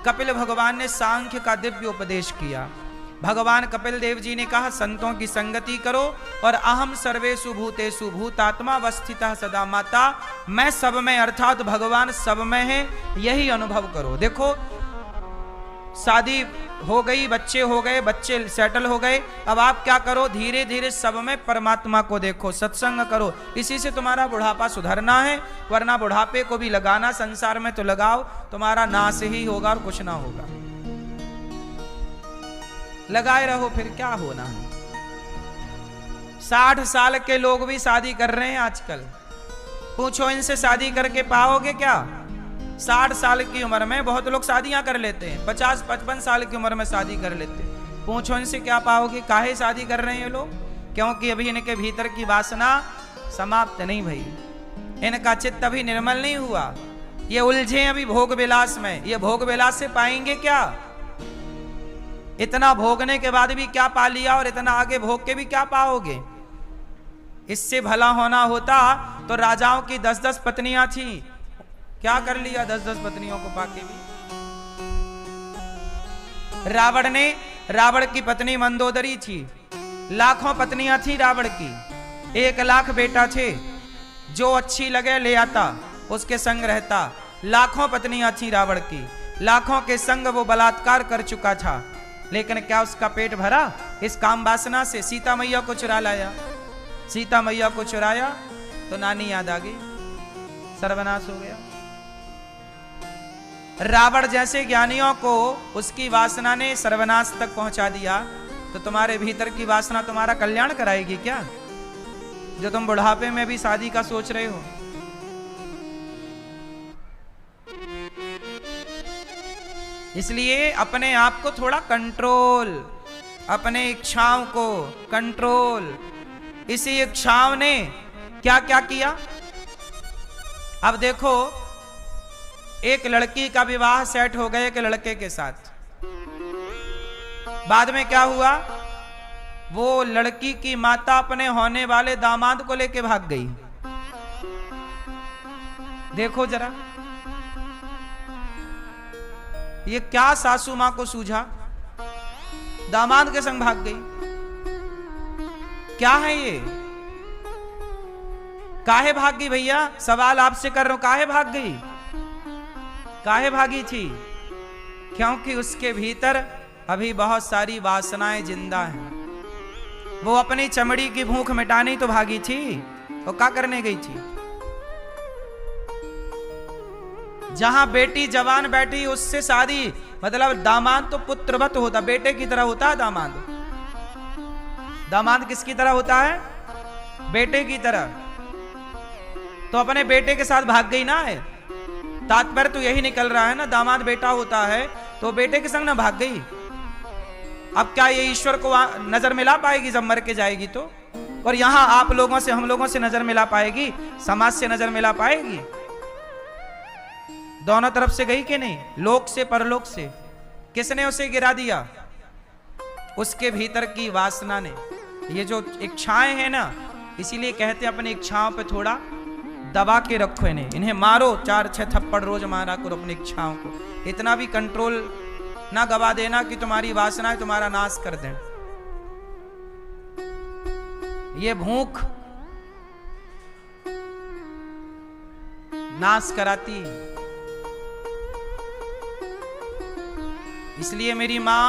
कपिल भगवान ने सांख्य का दिव्य उपदेश किया। भगवान कपिल देव जी ने कहा संतों की संगति करो और अहम सर्वेषु भूतेषु भूतात्मा अवस्थितः सदा माता, मैं सब में अर्थात भगवान सब में है, यही अनुभव करो। देखो शादी हो गई, बच्चे हो गए, बच्चे सेटल हो गए, अब आप क्या करो, धीरे धीरे सब में परमात्मा को देखो, सत्संग करो, इसी से तुम्हारा बुढ़ापा सुधरना है, वरना बुढ़ापे को भी लगाना संसार में तो लगाओ, तुम्हारा नाश ही होगा और कुछ ना होगा। लगाए रहो, फिर क्या होना है। 60 साल के लोग भी शादी कर रहे हैं आजकल, पूछो इनसे शादी करके पाओगे क्या? 60 साल की उम्र में बहुत लोग शादियां कर लेते हैं, 50-55 साल की उम्र में शादी कर लेते हैं, पूछो इनसे क्या पाओगे? काहे शादी कर रहे हैं ये लोग? क्योंकि अभी इनके भीतर की वासना समाप्त नहीं भई, इनका चित्त अभी निर्मल नहीं हुआ, ये उलझे अभी भोग विलास में। ये भोग विलास से पाएंगे क्या? इतना भोगने के बाद भी क्या पा लिया और इतना आगे भोग के भी क्या पाओगे? इससे भला होना होता तो राजाओं की 10-10 पत्नियां थी, क्या कर लिया 10-10 पत्नियों को पाके भी? रावण की पत्नी मंदोदरी थी, लाखों पत्नियां थी रावण की, 1 लाख बेटा थे, जो अच्छी लगे ले आता, उसके संग रहता। लाखों पत्नियां थी रावण की, लाखों के संग वो बलात्कार कर चुका था, लेकिन क्या उसका पेट भरा? इस काम वासना से सीता मैया को चुरा लाया। सीता मैया को चुराया तो नानी याद आ गई, सर्वनाश हो गया। रावण जैसे ज्ञानियों को उसकी वासना ने सर्वनाश तक पहुंचा दिया, तो तुम्हारे भीतर की वासना तुम्हारा कल्याण कराएगी क्या? जो तुम बुढ़ापे में भी शादी का सोच रहे हो। इसलिए अपने आप को थोड़ा कंट्रोल, अपने इच्छाओं को कंट्रोल। इसी इच्छाओं ने क्या क्या किया? अब देखो, एक लड़की का विवाह सेट हो गया एक लड़के के साथ, बाद में क्या हुआ? वो लड़की की माता अपने होने वाले दामाद को लेके भाग गई। देखो जरा, ये क्या सासू मां को सूझा, दामाद के संग भाग गई। क्या है ये? काहे भाग गई भैया? सवाल आपसे कर रहा हूं, काहे भाग गई? काहे भागी थी? क्योंकि उसके भीतर अभी बहुत सारी वासनाएं जिंदा हैं। वो अपनी चमड़ी की भूख मिटानी तो भागी थी, वो क्या करने गई थी? जहां बेटी जवान बैठी उससे शादी, मतलब दामाद तो पुत्रवत होता, बेटे की तरह होता है दामाद। दामाद किसकी तरह होता है? बेटे की तरह। तो अपने बेटे के साथ भाग गई ना है, तात्पर्य तो यही निकल रहा है ना, दामाद बेटा होता है तो बेटे के संग ना भाग गई। अब क्या ये ईश्वर को नजर मिला पाएगी जब मर के जाएगी तो? और यहां आप लोगों से, हम लोगों से नजर मिला पाएगी? समाज से नजर मिला पाएगी? दोनों तरफ से गई कि नहीं? लोक से परलोक से। किसने उसे गिरा दिया? उसके भीतर की वासना ने। ये जो इच्छाएं हैं ना, इसीलिए कहते हैं अपनी इच्छाओं पे थोड़ा दबा के रखो, इन्हें मारो, 4-6 थप्पड़ रोज मारा करो अपनी इच्छाओं को। इतना भी कंट्रोल ना गवा देना कि तुम्हारी वासनाएं तुम्हारा नाश कर दें। ये भूख नाश कराती है। इसलिए मेरी मां,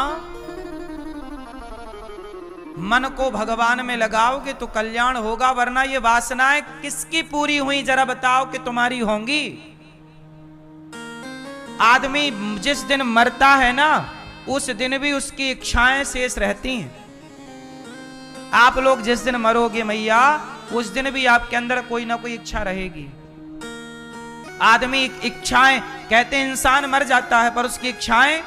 मन को भगवान में लगाओगे तो कल्याण होगा, वरना ये वासनाएं किसकी पूरी हुई जरा बताओ कि तुम्हारी होंगी? आदमी जिस दिन मरता है ना, उस दिन भी उसकी इच्छाएं शेष रहती हैं। आप लोग जिस दिन मरोगे मैया, उस दिन भी आपके अंदर कोई ना कोई इच्छा रहेगी। आदमी इच्छाएं, कहते हैं इंसान मर जाता है पर उसकी इच्छाएं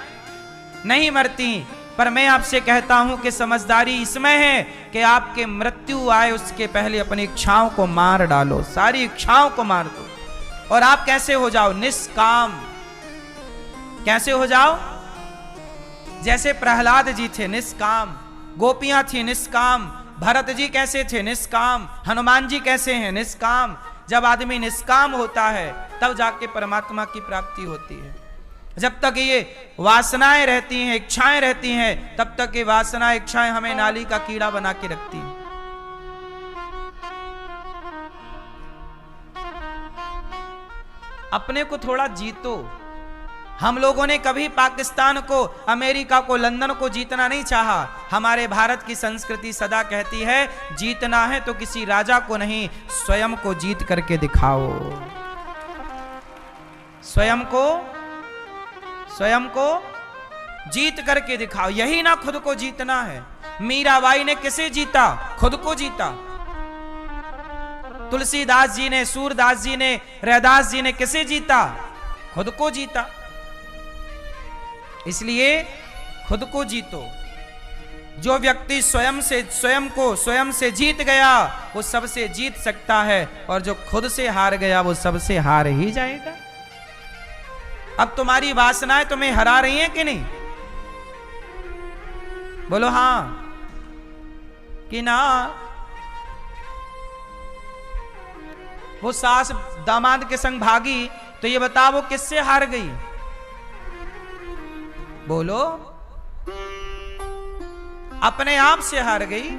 नहीं मरती। पर मैं आपसे कहता हूं कि समझदारी इसमें है कि आपके मृत्यु आए उसके पहले अपनी इच्छाओं को मार डालो, सारी इच्छाओं को मार दो। और आप कैसे हो जाओ? निष्काम। कैसे हो जाओ? जैसे प्रहलाद जी थे निष्काम, गोपियां थी निष्काम, भरत जी कैसे थे? निष्काम। हनुमान जी कैसे हैं? निष्काम। जब आदमी निष्काम होता है तब जाके परमात्मा की प्राप्ति होती है। जब तक ये वासनाएं रहती हैं, इच्छाएं रहती हैं, तब तक ये वासना इच्छाएं हमें नाली का कीड़ा बना के रखती हैं। अपने को थोड़ा जीतो। हम लोगों ने कभी पाकिस्तान को, अमेरिका को, लंदन को जीतना नहीं चाहा। हमारे भारत की संस्कृति सदा कहती है, जीतना है तो किसी राजा को नहीं, स्वयं को जीत करके दिखाओ। स्वयं को जीत करके दिखाओ। यही ना खुद को जीतना है। मीराबाई ने किसे जीता? खुद को जीता। तुलसीदास जी ने, सूरदास जी ने, रैदास जी ने किसे जीता? खुद को जीता। इसलिए खुद को जीतो। जो व्यक्ति स्वयं से जीत गया वो सबसे जीत सकता है, और जो खुद से हार गया वो सबसे हार ही जाएगा। अब तुम्हारी वासनाएं तुम्हें हरा रही हैं कि नहीं? बोलो हां कि ना। वो सास दामाद के संग भागी, तो ये बताओ वो किससे हार गई? बोलो। अपने आप से हार गई।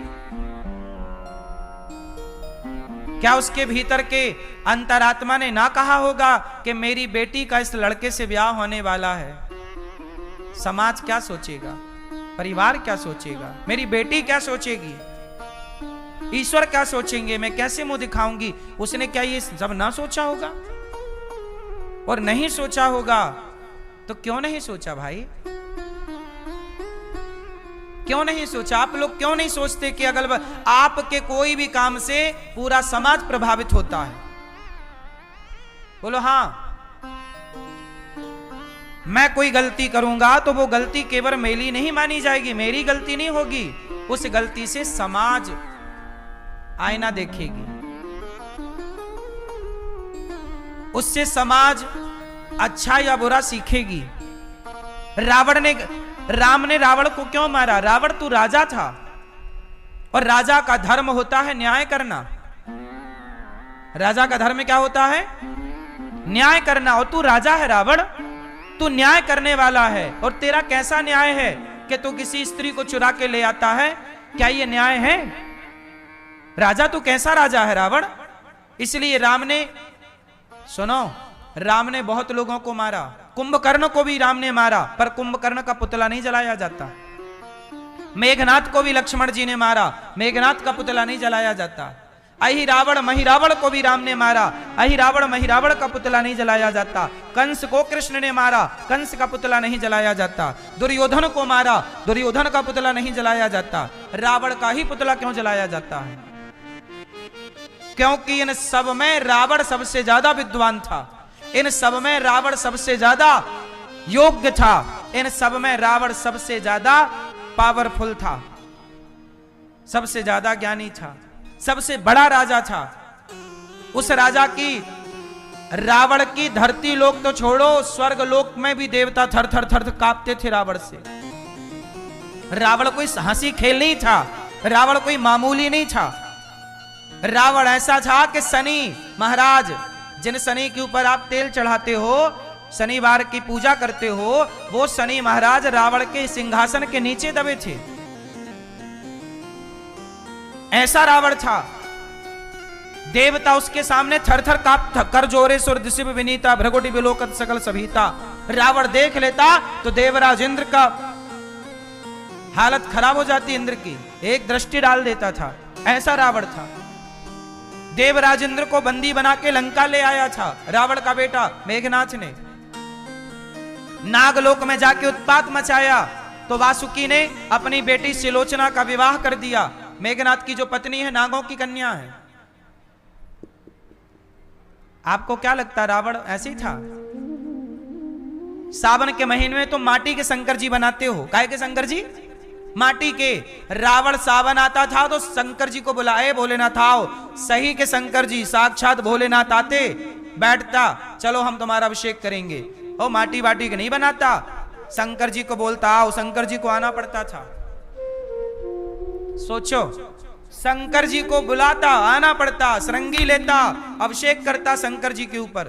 क्या उसके भीतर के अंतरात्मा ने ना कहा होगा कि मेरी बेटी का इस लड़के से ब्याह होने वाला है? समाज क्या सोचेगा? परिवार क्या सोचेगा? मेरी बेटी क्या सोचेगी? ईश्वर क्या सोचेंगे? मैं कैसे मुंह दिखाऊंगी? उसने क्या ये सब ना सोचा होगा? और नहीं सोचा होगा तो क्यों नहीं सोचा भाई? क्यों नहीं सोचा? आप लोग क्यों नहीं सोचते कि अगल आपके कोई भी काम से पूरा समाज प्रभावित होता है? बोलो हां। मैं कोई गलती करूंगा तो वो गलती केवल मेरी नहीं मानी जाएगी, मेरी गलती नहीं होगी। उस गलती से समाज आईना देखेगी, उससे समाज अच्छा या बुरा सीखेगी। राम ने रावण को क्यों मारा? रावण तू राजा था, और राजा का धर्म होता है न्याय करना। राजा का धर्म क्या होता है? न्याय करना। और तू राजा है रावण, तू न्याय करने वाला है। और तेरा कैसा न्याय है कि तू किसी स्त्री को चुरा के ले आता है? क्या ये न्याय है? राजा तू कैसा राजा है रावण? इसलिए राम ने बहुत लोगों को मारा। कुंभकर्ण को भी राम ने मारा, पर कुंभकर्ण का पुतला नहीं जलाया जाता। मेघनाथ को भी लक्ष्मण जी ने मारा, मेघनाथ का पुतला नहीं जलाया जाता। अहिरावण महिरावण को भी राम ने मारा, अहिरावण महिरावण का पुतला नहीं जलाया जाता। कंस को कृष्ण ने मारा, कंस का पुतला नहीं जलाया जाता। दुर्योधन को मारा, दुर्योधन का पुतला नहीं जलाया जाता। रावण का ही पुतला क्यों जलाया जाता है? क्योंकि इन सब में रावण सबसे ज्यादा विद्वान था, इन सब में रावण सबसे ज्यादा योग्य था, इन सब में रावण सबसे ज्यादा पावरफुल था, सबसे ज्यादा ज्ञानी था, सबसे बड़ा राजा था। उस राजा की, रावण की धरती लोक तो छोड़ो, स्वर्ग लोक में भी देवता थर थर थर कांपते थे रावण से। रावण कोई हंसी खेल नहीं था, रावण कोई मामूली नहीं था। रावण ऐसा था कि शनि महाराज, जिन शनि के ऊपर आप तेल चढ़ाते हो, शनिवार की पूजा करते हो, वो शनि महाराज रावण के सिंहासन के नीचे दबे थे। ऐसा रावण था। देवता उसके सामने थर थर कांप कर जोरे सुर दिशिव विनीता भ्रगुटि विलोकत सकल सभीता। रावण देख लेता तो देवराज इंद्र का हालत खराब हो जाती, इंद्र की एक दृष्टि डाल देता था। ऐसा रावण था। देवराज इंद्र को बंदी बना के लंका ले आया था रावण का बेटा मेघनाथ ने। नागलोक में जाके उत्पात मचाया तो वासुकी ने अपनी बेटी सिलोचना का विवाह कर दिया। मेघनाथ की जो पत्नी है नागों की कन्या है। आपको क्या लगता है रावण ऐसे ही था? सावन के महीने में तुम माटी के शंकर जी बनाते हो। काहे के शंकर जी? माटी के। रावण सावन आता था तो शंकर जी को बुलाए, भोलेनाथ आओ। सही के शंकर जी साक्षात भोलेनाथ आते, बैठता, चलो हम तुम्हारा अभिषेक करेंगे। ओ माटी बाटी के नहीं बनाता, शंकर जी को बोलता आओ, शंकर जी को आना पड़ता था। सोचो, शंकर जी को बुलाता, आना पड़ता, सरंगी लेता, अभिषेक करता शंकर जी के ऊपर।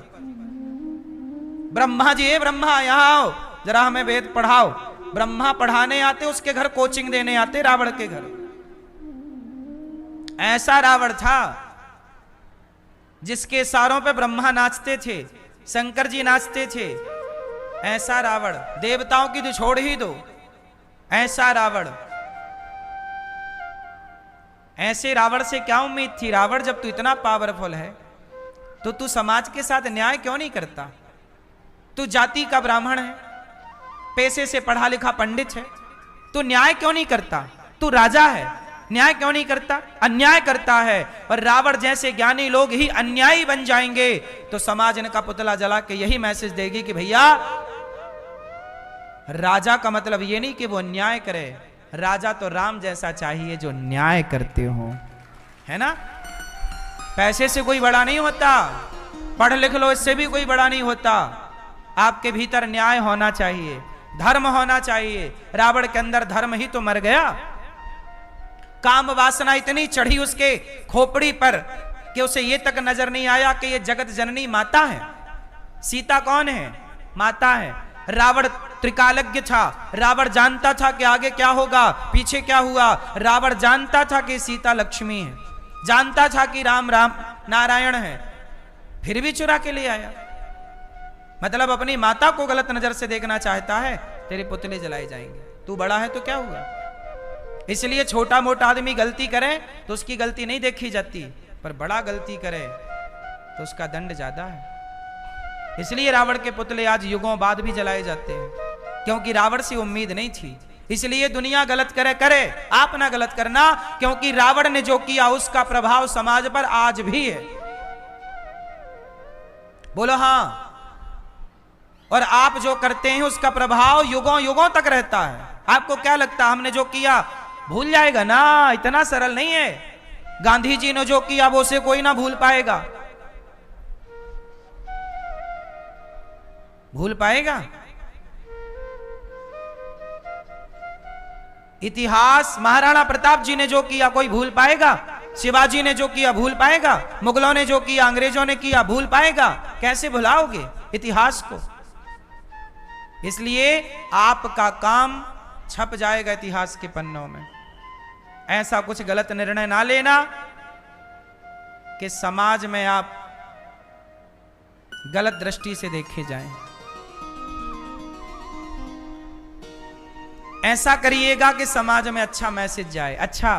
ब्रह्मा जी, ब्रह्मा यहां आओ, जरा हमें वेद पढ़ाओ। ब्रह्मा पढ़ाने आते, उसके घर कोचिंग देने आते, रावण के घर। ऐसा रावण था जिसके सारों पे ब्रह्मा नाचते थे, शंकर जी नाचते थे। ऐसा रावण, देवताओं की तो छोड़ ही दो, ऐसा रावण। ऐसे रावण से क्या उम्मीद थी? रावण, जब तू इतना पावरफुल है तो तू समाज के साथ न्याय क्यों नहीं करता? तू जाति का ब्राह्मण है, पैसे से पढ़ा लिखा पंडित है, तू न्याय क्यों नहीं करता? तू राजा है, न्याय क्यों नहीं करता? अन्याय करता है। और रावण जैसे ज्ञानी लोग ही अन्यायी बन जाएंगे तो समाज इनका पुतला जला के यही मैसेज देगी कि भैया, राजा का मतलब ये नहीं कि वो अन्याय करे, राजा तो राम जैसा चाहिए जो न्याय करते हो, है ना? पैसे से कोई बड़ा नहीं होता, पढ़ लिख लो इससे भी कोई बड़ा नहीं होता। आपके भीतर न्याय होना चाहिए, धर्म होना चाहिए। रावण के अंदर धर्म ही तो मर गया। काम वासना इतनी चढ़ी उसके खोपड़ी पर कि उसे ये तक नजर नहीं आया कि ये जगत जननी माता है। सीता कौन है? माता है। रावण त्रिकालज्ञ था, रावण जानता था कि आगे क्या होगा, पीछे क्या हुआ। रावण जानता था कि सीता लक्ष्मी है, जानता था कि राम राम नारायण है, फिर भी चुरा के ले आया। मतलब अपनी माता को गलत नजर से देखना चाहता है, तेरे पुतले जलाए जाएंगे। तू बड़ा है तो क्या हुआ? इसलिए छोटा मोटा आदमी गलती करे तो उसकी गलती नहीं देखी जाती, पर बड़ा गलती करे तो उसका दंड ज्यादा है। इसलिए रावण के पुतले आज युगों बाद भी जलाए जाते हैं, क्योंकि रावण से उम्मीद नहीं थी। इसलिए दुनिया गलत करे करे, आप ना गलत करना, क्योंकि रावण ने जो किया उसका प्रभाव समाज पर आज भी है। बोलो हाँ। और आप जो करते हैं उसका प्रभाव युगों युगों तक रहता है। आपको क्या लगता है हमने जो किया भूल जाएगा? ना, इतना सरल नहीं है। गांधी जी ने जो किया वो से कोई ना भूल पाएगा। भूल पाएगा? इतिहास महाराणा प्रताप जी ने जो किया कोई भूल पाएगा? शिवाजी ने जो किया भूल पाएगा? मुगलों ने जो किया, अंग्रेजों ने किया, भूल पाएगा? कैसे भुलाओगे इतिहास को? इसलिए आपका काम छप जाएगा इतिहास के पन्नों में। ऐसा कुछ गलत निर्णय ना लेना कि समाज में आप गलत दृष्टि से देखे जाएं। ऐसा करिएगा कि समाज में अच्छा मैसेज जाए। अच्छा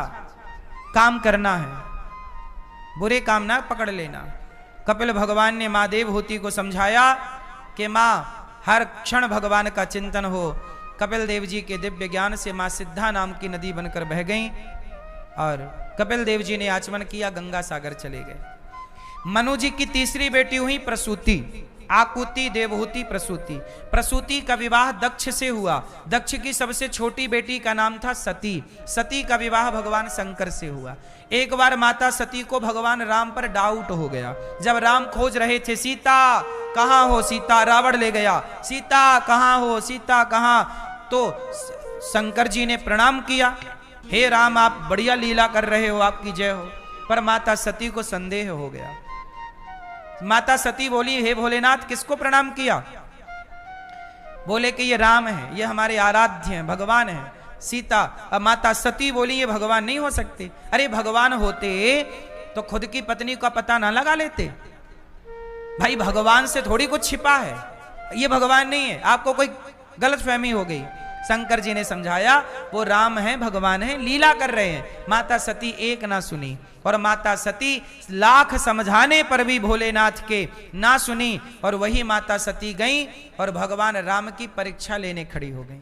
काम करना है, बुरे काम ना पकड़ लेना। कपिल भगवान ने मां देवहूति को समझाया कि मां हर क्षण भगवान का चिंतन हो। कपिल देव जी के दिव्य ज्ञान से मां सिद्धा नाम की नदी बनकर बह गईं और कपिल देव जी ने आचमन किया, गंगा सागर चले गए। मनु जी की तीसरी बेटी हुई प्रसूति, आकुति देवहूति प्रसूति। प्रसूति का विवाह दक्ष से हुआ। दक्ष की सबसे छोटी बेटी का नाम था सती। सती का विवाह भगवान शंकर से हुआ। एक बार माता सती को भगवान राम पर डाउट हो गया। जब राम खोज रहे थे, सीता कहां हो? सीता रावण ले गया। सीता कहां हो? सीता कहां? तो शंकर जी ने प्रणाम किया, हे राम आप बढ़िया लीला कर रहे हो, आपकी जय हो। पर माता सती को संदेह हो गया। माता सती बोली, हे भोलेनाथ किसको प्रणाम किया? बोले कि ये राम है, ये हमारे आराध्य हैं, भगवान हैं। सीता, अब माता सती बोली ये भगवान नहीं हो सकते। अरे भगवान होते तो खुद की पत्नी का पता ना लगा लेते? भाई भगवान से थोड़ी कुछ छिपा है, ये भगवान नहीं है, आपको कोई गलत फहमी हो गई। शंकर जी ने समझाया वो राम है, भगवान है, लीला कर रहे हैं। माता सती एक ना सुनी और माता सती लाख समझाने पर भी भोलेनाथ के ना सुनी और वही माता सती गई और भगवान राम की परीक्षा लेने खड़ी हो गई।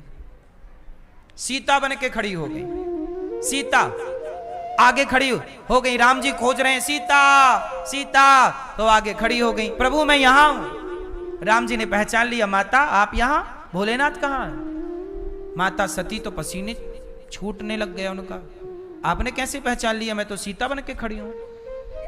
सीता बन के खड़ी हो गई। सीता आगे खड़ी हो गई। राम जी खोज रहे हैं सीता सीता, तो आगे खड़ी हो गई, प्रभु मैं यहां हूं। राम जी ने पहचान लिया, माता आप यहां, भोलेनाथ कहां है? माता सती तो पसीने छूटने लग गया उनका, आपने कैसे पहचान लिया? मैं तो सीता बन के खड़ी हूं।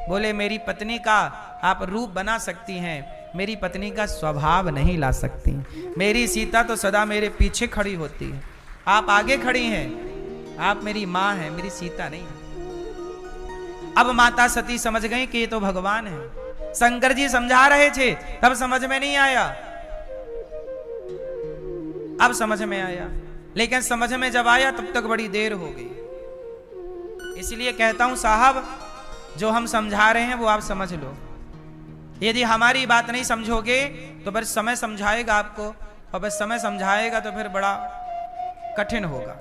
बोले मेरी पत्नी का आप रूप बना सकती हैं, मेरी पत्नी का स्वभाव नहीं ला सकती। मेरी सीता तो सदा मेरे पीछे खड़ी होती है, आप आगे खड़ी हैं, आप मेरी मां हैं, मेरी सीता नहीं है। अब माता सती समझ गई कि ये तो भगवान है। शंकर जी समझा रहे थे तब समझ में नहीं आया। अब समझ में आया, लेकिन समझ में जब आया तब तक बड़ी देर हो गई। इसलिए कहता हूं साहब, जो हम समझा रहे हैं वो आप समझ लो। यदि हमारी बात नहीं समझोगे तो फिर समय समझाएगा आपको, और बस समय समझाएगा तो फिर बड़ा कठिन होगा।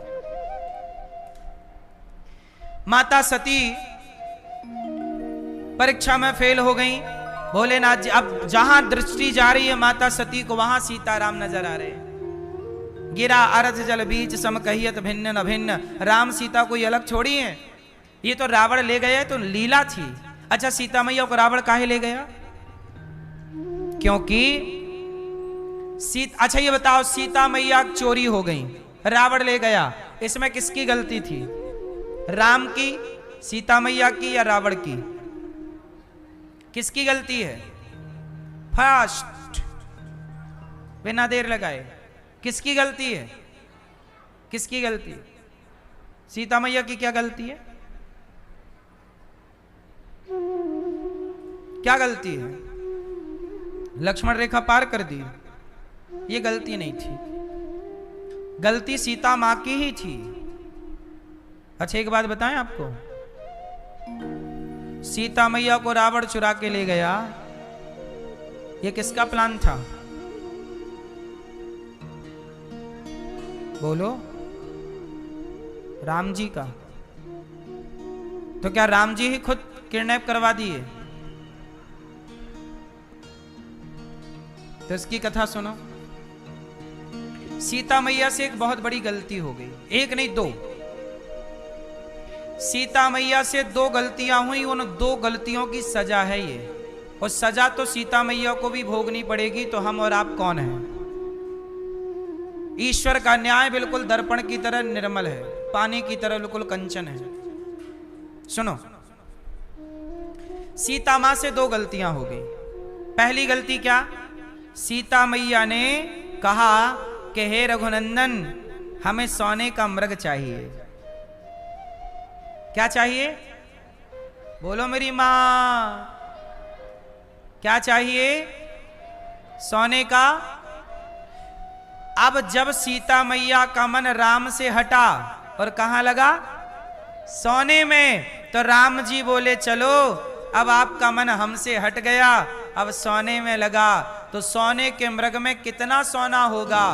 माता सती परीक्षा में फेल हो गई। भोलेनाथ जी, अब जहां दृष्टि जा रही है माता सती को, वहां सीताराम नजर आ रहे हैं। गिरा अरथ जल बीच सम कहियत भिन्न न भिन्न। राम सीता कोई अलग छोड़ी है? ये तो रावण ले गया, तो लीला थी। अच्छा, सीता मैया को रावण काहे ले गया? क्योंकि अच्छा ये बताओ, सीता मैया चोरी हो गई, रावण ले गया, इसमें किसकी गलती थी? राम की, सीता मैया की, या रावण की? किसकी गलती है? फास्ट, बिना देर लगाए, किसकी गलती है? किसकी गलती है? सीता मैया की क्या गलती है? क्या गलती है? लक्ष्मण रेखा पार कर दी, ये गलती नहीं थी, गलती सीता मां की ही थी। अच्छा एक बात बताएं आपको, सीता मैया को रावण चुरा के ले गया, ये किसका प्लान था? बोलो। राम जी का। तो क्या राम जी ही खुद किडनैप करवा दिए? तो इसकी कथा सुनो। सीता मैया से एक बहुत बड़ी गलती हो गई, एक नहीं दो। सीता मैया से दो गलतियां हुई, उन दो गलतियों की सजा है ये, और सजा तो सीता मैया को भी भोगनी पड़ेगी। तो हम और आप कौन हैं? ईश्वर का न्याय बिल्कुल दर्पण की तरह निर्मल है, पानी की तरह बिल्कुल कंचन है। सुनो, सीता मां से दो गलतियां हो गई। पहली गलती क्या? सीता मैया ने कहा कि हे रघुनंदन, हमें सोने का मृग चाहिए। क्या चाहिए? बोलो मेरी मां, क्या चाहिए? सोने का। अब जब सीता मैया का मन राम से हटा और कहां लगा? सोने में, तो राम जी बोले चलो, अब आपका मन हमसे हट गया, अब सोने में लगा। तो सोने के मृग में कितना सोना होगा?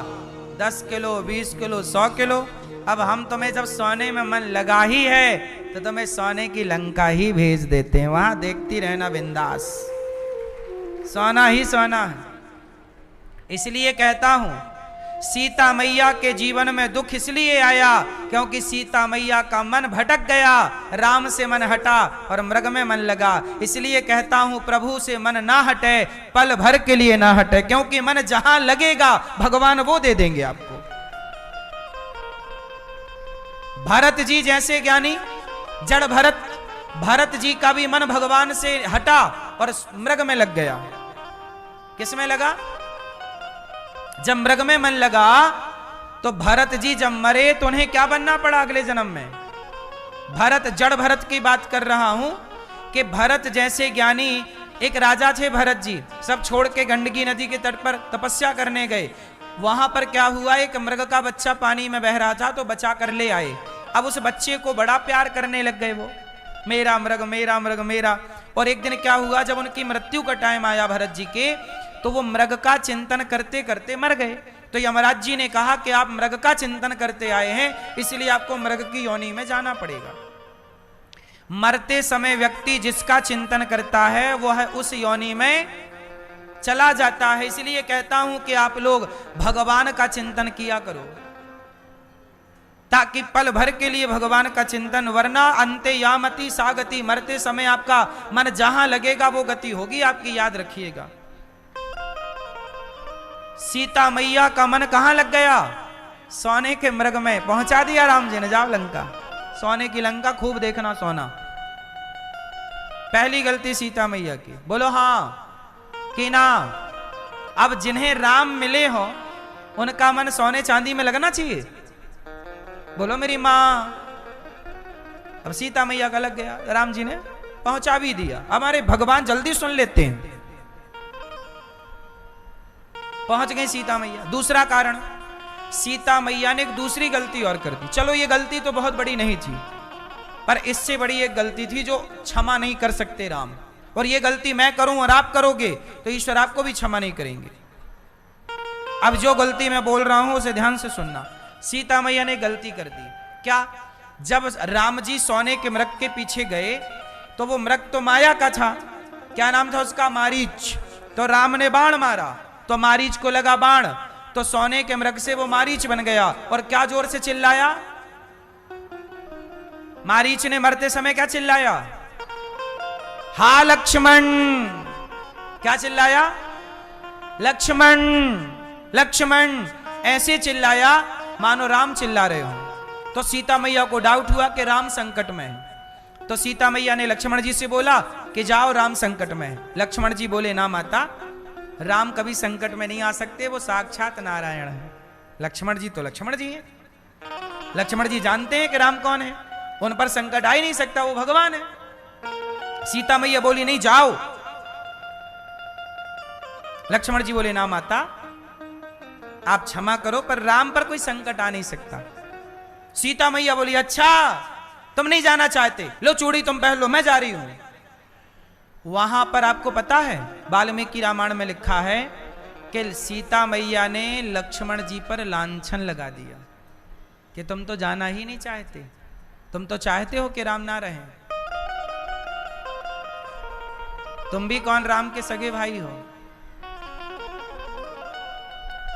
10 किलो, 20 किलो, 100 किलो। अब हम तुम्हें जब सोने में मन लगा ही है तो तुम्हें सोने की लंका ही भेज देते हैं, वहां देखती रहना बिंदास, सोना ही सोना है। इसलिए कहता हूं, सीता मैया के जीवन में दुख इसलिए आया क्योंकि सीता मैया का मन भटक गया, राम से मन हटा और मृग में मन लगा। इसलिए कहता हूं, प्रभु से मन ना हटे, पल भर के लिए ना हटे, क्योंकि मन जहां लगेगा भगवान वो दे देंगे आपको। भरत जी जैसे ज्ञानी, जड़ भरत जी का भी मन भगवान से हटा और मृग में लग गया। किस में लगा? जब मृग में मन लगा तो भरत जी जब मरे तो उन्हें क्या बनना पड़ा अगले जन्म में? भरत, जड़ भरत की बात कर रहा हूं कि भरत जैसे ज्ञानी एक राजा थे भरत जी, सब छोड़ के गंडकी नदी के तट पर तपस्या करने गए। वहां पर क्या हुआ, एक मृग का बच्चा पानी में बह रहा था तो बचा कर ले आए। अब उस बच्चे को बड़ा प्यार करने लग गए, वो मेरा मृग मेरा मृग मेरा। और एक दिन क्या हुआ, जब उनकी मृत्यु का टाइम आया भरत जी के, तो वो मृग का चिंतन करते करते मर गए। तो यमराज जी ने कहा कि आप मृग का चिंतन करते आए हैं, इसलिए आपको मृग की योनि में जाना पड़ेगा। मरते समय व्यक्ति जिसका चिंतन करता है वो है उस योनि में चला जाता है। इसलिए कहता हूं कि आप लोग भगवान का चिंतन किया करो, ताकि पल भर के लिए भगवान का चिंतन, वरना अंते यामति सागति, मरते समय आपका मन जहां लगेगा वो गति होगी आपकी, याद रखिएगा। सीता मैया का मन कहां लग गया? सोने के मृग में। पहुंचा दिया राम जी ने, जाओ लंका, सोने की लंका खूब देखना सोना। पहली गलती सीता मैया की, बोलो हां कि ना? अब जिन्हें राम मिले हो उनका मन सोने चांदी में लगना चाहिए, बोलो मेरी मां। अब सीता मैया का लग गया, राम जी ने पहुंचा भी दिया। हमारे भगवान जल्दी सुन लेते हैं, पहुंच गई सीता मैया। दूसरा कारण, सीता मैया ने एक दूसरी गलती और कर दी। चलो ये गलती तो बहुत बड़ी नहीं थी, पर इससे बड़ी एक गलती थी जो क्षमा नहीं कर सकते राम। और ये गलती मैं करूं और आप करोगे तो ईश्वर आपको भी क्षमा नहीं करेंगे। अब जो गलती मैं बोल रहा हूं उसे ध्यान से सुनना। सीता मैया ने गलती कर दी। क्या? जब राम जी सोने के मृग के पीछे गए तो वो मृग तो माया का था। क्या नाम था उसका? मारीच। तो राम ने बाण मारा तो मारीच को लगा बाण, तो सोने के मृग से वो मारीच बन गया। और क्या जोर से चिल्लाया? मारीच ने मरते समय क्या चिल्लाया? हा लक्ष्मण। क्या चिल्लाया? लक्ष्मण लक्ष्मण। ऐसे चिल्लाया मानो राम चिल्ला रहे हो। तो सीता मैया को डाउट हुआ कि राम संकट में है। तो सीता मैया ने लक्ष्मण जी से बोला कि जाओ राम संकट में है। लक्ष्मण जी बोले ना माता, राम कभी संकट में नहीं आ सकते, वो साक्षात नारायण है। लक्ष्मण जी तो लक्ष्मण जी हैं। लक्ष्मण जी जानते हैं कि राम कौन है, उन पर संकट आ ही नहीं सकता, वो भगवान है। सीता मैया बोली नहीं जाओ। लक्ष्मण जी बोले ना माता, आप क्षमा करो, पर राम पर कोई संकट आ नहीं सकता। सीता मैया बोली अच्छा तुम नहीं जाना चाहते, लो चूड़ी तुम पहन लो, मैं जा रही हूं। वहां पर आपको पता है वाल्मीकि रामायण में लिखा है कि सीता मैया ने लक्ष्मण जी पर लांछन लगा दिया कि तुम तो जाना ही नहीं चाहते, तुम तो चाहते हो कि राम ना रहें। तुम भी कौन राम के सगे भाई हो।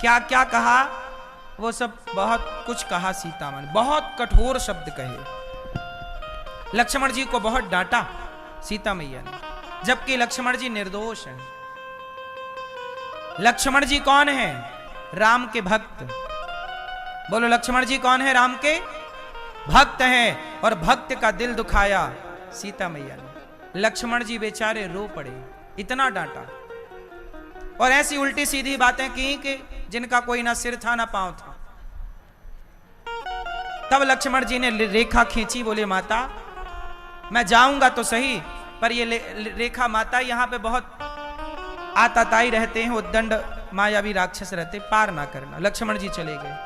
क्या क्या कहा, वो सब बहुत कुछ कहा सीता मैया ने, बहुत कठोर शब्द कहे। लक्ष्मण जी को बहुत डांटा सीता मैया ने, जबकि लक्ष्मण जी निर्दोष हैं। लक्ष्मण जी कौन है? राम के भक्त। बोलो लक्ष्मण जी कौन है? राम के भक्त हैं। और भक्त का दिल दुखाया सीता मैया ने। लक्ष्मण जी बेचारे रो पड़े, इतना डांटा और ऐसी उल्टी सीधी बातें की कि जिनका कोई ना सिर था ना पांव था। तब लक्ष्मण जी ने रेखा खींची, बोले माता मैं जाऊंगा तो सही, पर ये रेखा माता यहां पे बहुत आताताई रहते हैं, उद्दंड मायावी राक्षस रहते, पार ना करना। लक्ष्मण जी चले गए।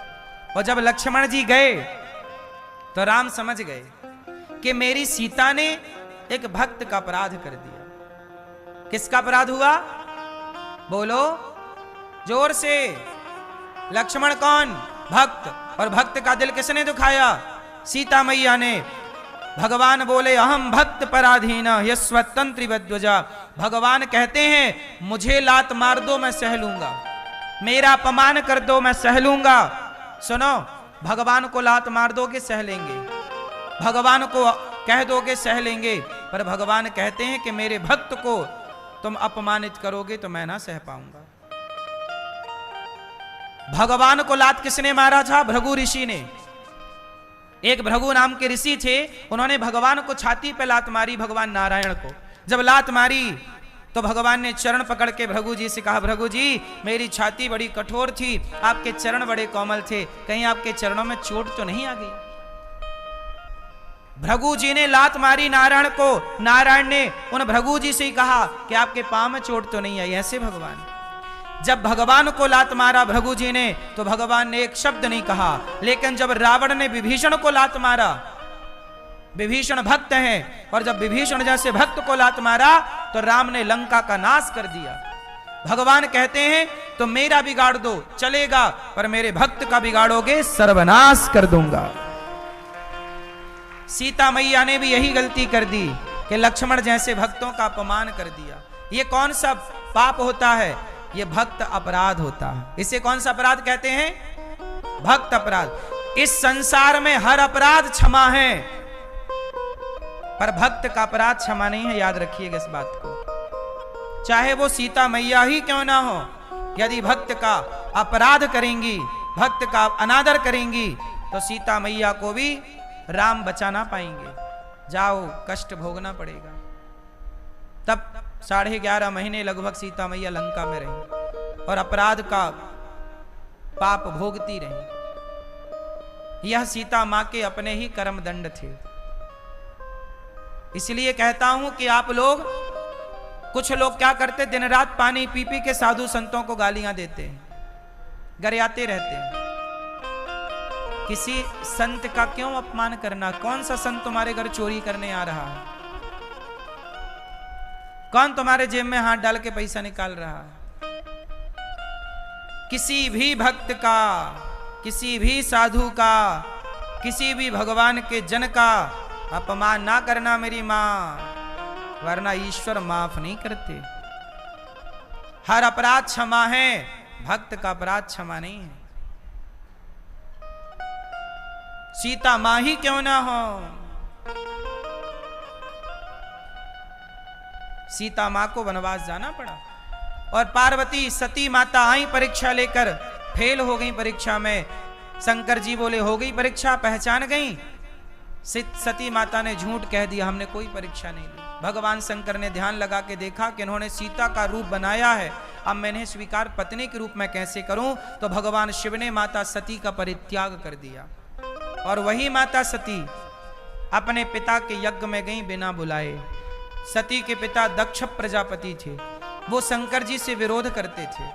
और जब लक्ष्मण जी गए तो राम समझ गए कि मेरी सीता ने एक भक्त का अपराध कर दिया। किसका अपराध हुआ? बोलो जोर से। लक्ष्मण कौन? भक्त। और भक्त का दिल किसने दुखाया? सीता मैया ने। भगवान बोले अहम भक्त पराधीन यस्वतंत्र वध्वजा। भगवान कहते हैं मुझे लात मार दो मैं सह लूंगा, मेरा अपमान कर दो मैं सह लूंगा। सुनो, भगवान को लात मार दोगे सह लेंगे, भगवान को कह दोगे सह लेंगे, पर भगवान कहते हैं कि मेरे भक्त को तुम अपमानित करोगे तो मैं ना सह पाऊंगा। भगवान को लात किसने मारा था? भृगु ऋषि ने। एक भृगु नाम के ऋषि थे, उन्होंने भगवान को छाती पे लात मारी, भगवान नारायण को। जब लात मारी तो भगवान ने चरण पकड़ के भृगु जी से कहा भृगु जी मेरी छाती बड़ी कठोर थी, आपके चरण बड़े कोमल थे, कहीं आपके चरणों में चोट तो नहीं आ गई? भृगु जी ने लात मारी नारायण को, नारायण ने उन भृगु जी से ही कहा कि आपके पांव में चोट तो नहीं आई। ऐसे भगवान। जब भगवान को लात मारा भृगु जी ने तो भगवान ने एक शब्द नहीं कहा, लेकिन जब रावण ने विभीषण को लात मारा, विभीषण भक्त हैं, और जब विभीषण जैसे भक्त को लात मारा तो राम ने लंका का नाश कर दिया। भगवान कहते हैं तो मेरा बिगाड़ दो चलेगा, पर मेरे भक्त का बिगाड़ोगे सर्वनाश कर दूंगा। सीता मैया ने भी यही गलती कर दी कि लक्ष्मण जैसे भक्तों का अपमान कर दिया। ये कौन सा पाप होता है? ये भक्त अपराध होता है। इसे कौन सा अपराध कहते हैं? भक्त अपराध। इस संसार में हर अपराध क्षमा है, पर भक्त का अपराध क्षमा नहीं है। याद रखिएगा इस बात को। चाहे वो सीता मैया ही क्यों ना हो, यदि भक्त का अपराध करेंगी, भक्त का अनादर करेंगी, तो सीता मैया को भी राम बचा ना पाएंगे, जाओ कष्ट भोगना पड़ेगा। तब 11.5 महीने लगभग सीता मैया लंका में रही और अपराध का पाप भोगती रही। यह सीता मां के अपने ही कर्म दंड थे। इसलिए कहता हूं कि आप लोग, कुछ लोग क्या करते, दिन रात पानी पी पी के साधु संतों को गालियां देते हैं, गरियाते रहते हैं। किसी संत का क्यों अपमान करना? कौन सा संत तुम्हारे घर चोरी करने आ रहा है? कौन तुम्हारे जेब में हाथ डाल के पैसा निकाल रहा है? किसी भी भक्त का, किसी भी साधु का, किसी भी भगवान के जन का अपमान ना करना मेरी मां, वरना ईश्वर माफ नहीं करते। हर अपराध क्षमा है, भक्त का अपराध क्षमा नहीं है। सीता मां ही क्यों ना हो, सीता मां को वनवास जाना पड़ा। और पार्वती सती माता आई परीक्षा लेकर, फेल हो गई परीक्षा में। शंकर जी बोले हो गई परीक्षा, पहचान गई? सती माता ने झूठ कह दिया, हमने कोई परीक्षा नहीं ली। भगवान शंकर ने ध्यान लगा के देखा कि इन्होंने सीता का रूप बनाया है, अब मैंने स्वीकार पत्नी के रूप में कैसे करूं? तो भगवान शिव ने माता सती का परित्याग कर दिया। और वही माता सती अपने पिता के यज्ञ में गई बिना बुलाए। सती के पिता दक्ष प्रजापति थे, वो शंकर जी से विरोध करते थे,